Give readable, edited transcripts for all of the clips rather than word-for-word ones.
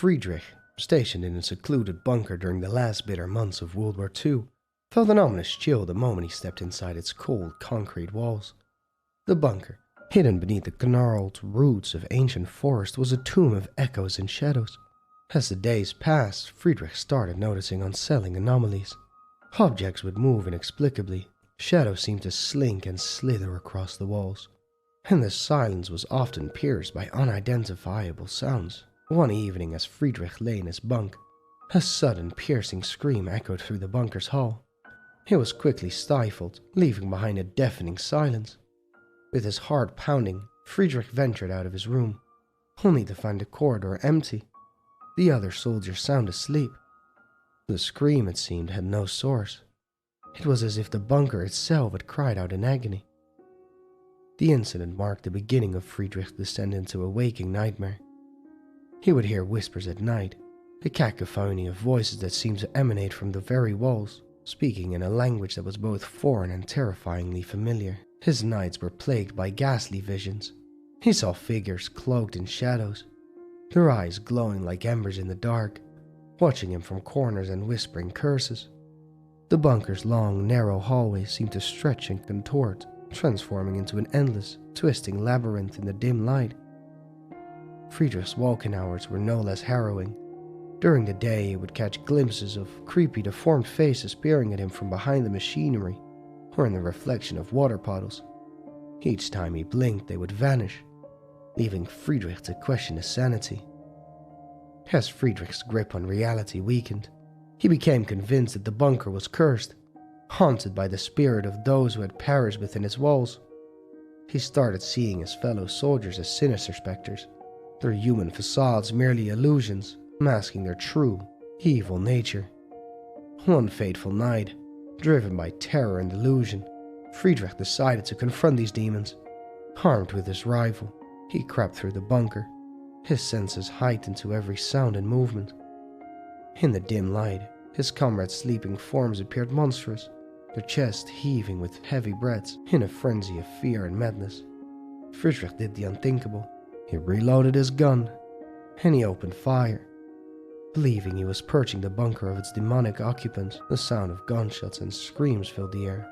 Friedrich, stationed in a secluded bunker during the last bitter months of World War II, felt an ominous chill the moment he stepped inside its cold concrete walls. The bunker, hidden beneath the gnarled roots of ancient forest, was a tomb of echoes and shadows. As the days passed, Friedrich started noticing unsettling anomalies. Objects would move inexplicably, shadows seemed to slink and slither across the walls, and the silence was often pierced by unidentifiable sounds. One evening, as Friedrich lay in his bunk, a sudden piercing scream echoed through the bunker's hall. It was quickly stifled, leaving behind a deafening silence. With his heart pounding, Friedrich ventured out of his room, only to find the corridor empty, the other soldiers sound asleep. The scream, it seemed, had no source. It was as if the bunker itself had cried out in agony. The incident marked the beginning of Friedrich's descent into a waking nightmare. He would hear whispers at night, a cacophony of voices that seemed to emanate from the very walls, speaking in a language that was both foreign and terrifyingly familiar. His nights were plagued by ghastly visions. He saw figures cloaked in shadows, their eyes glowing like embers in the dark, watching him from corners and whispering curses. The bunker's long, narrow hallways seemed to stretch and contort, transforming into an endless, twisting labyrinth in the dim light. Friedrich's walking hours were no less harrowing. During the day, he would catch glimpses of creepy, deformed faces peering at him from behind the machinery or in the reflection of water puddles. Each time he blinked, they would vanish, leaving Friedrich to question his sanity. As Friedrich's grip on reality weakened, he became convinced that the bunker was cursed, haunted by the spirit of those who had perished within its walls. He started seeing his fellow soldiers as sinister specters, their human facades merely illusions, masking their true, evil nature. One fateful night, driven by terror and delusion, Friedrich decided to confront these demons. Armed with his rifle, he crept through the bunker, his senses heightened to every sound and movement. In the dim light, his comrades' sleeping forms appeared monstrous, their chests heaving with heavy breaths in a frenzy of fear and madness. Friedrich did the unthinkable. He reloaded his gun, and he opened fire. Believing he was purging the bunker of its demonic occupants, the sound of gunshots and screams filled the air,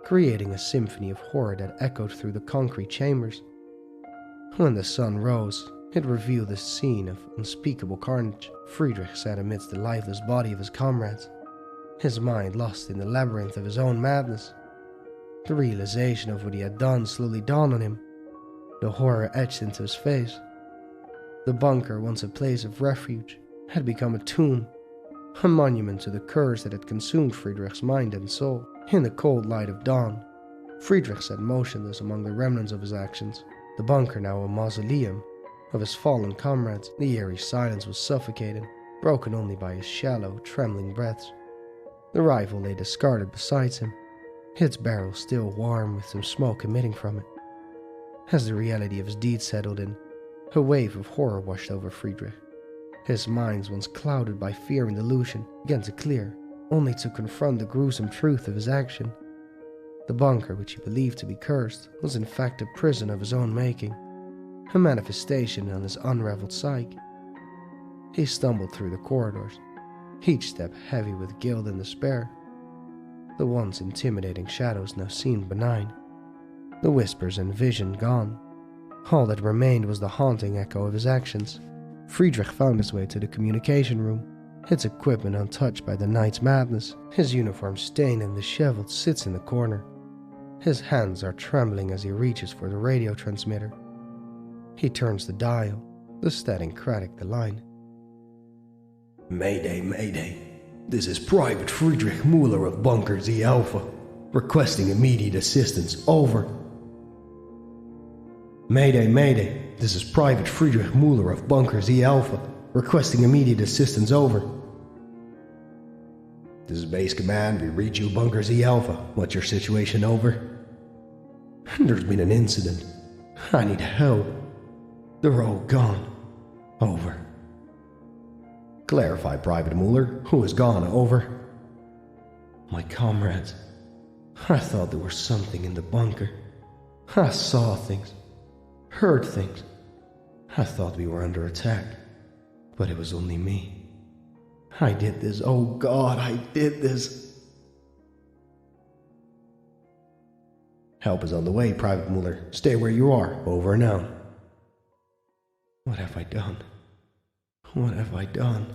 creating a symphony of horror that echoed through the concrete chambers. When the sun rose, it revealed a scene of unspeakable carnage. Friedrich sat amidst the lifeless body of his comrades, his mind lost in the labyrinth of his own madness. The realization of what he had done slowly dawned on him, the horror etched into his face. The bunker, once a place of refuge, had become a tomb, a monument to the curse that had consumed Friedrich's mind and soul. In the cold light of dawn, Friedrich sat motionless among the remnants of his actions, the bunker now a mausoleum of his fallen comrades. The eerie silence was suffocating, broken only by his shallow, trembling breaths. The rifle lay discarded beside him, its barrel still warm with some smoke emitting from it. As the reality of his deed settled in, a wave of horror washed over Friedrich. His mind, once clouded by fear and delusion, began to clear, only to confront the gruesome truth of his action. The bunker, which he believed to be cursed, was in fact a prison of his own making, a manifestation on his unraveled psyche. He stumbled through the corridors, each step heavy with guilt and despair. The once intimidating shadows now seemed benign, the whispers and vision gone. All that remained was the haunting echo of his actions. Friedrich found his way to the communication room, its equipment untouched by the night's madness. His uniform stained and disheveled sits in the corner. His hands are trembling as he reaches for the radio transmitter. He turns the dial, the static cracked the line. Mayday, Mayday. This is Private Friedrich Muller of Bunker Z Alpha, requesting immediate assistance. Over. Mayday, Mayday. This is Private Friedrich Muller of Bunker Z Alpha, requesting immediate assistance. Over. This is Base Command. We read you, Bunker Z Alpha. What's your situation? Over. There's been an incident. I need help. They're all gone. Over. Clarify, Private Muller. Who is gone? Over. My comrades. I thought there was something in the bunker. I saw things. Heard things. I thought we were under attack. But it was only me. I did this, oh God, I did this. Help is on the way, Private Mueller. Stay where you are. Over and out. What have I done? What have I done?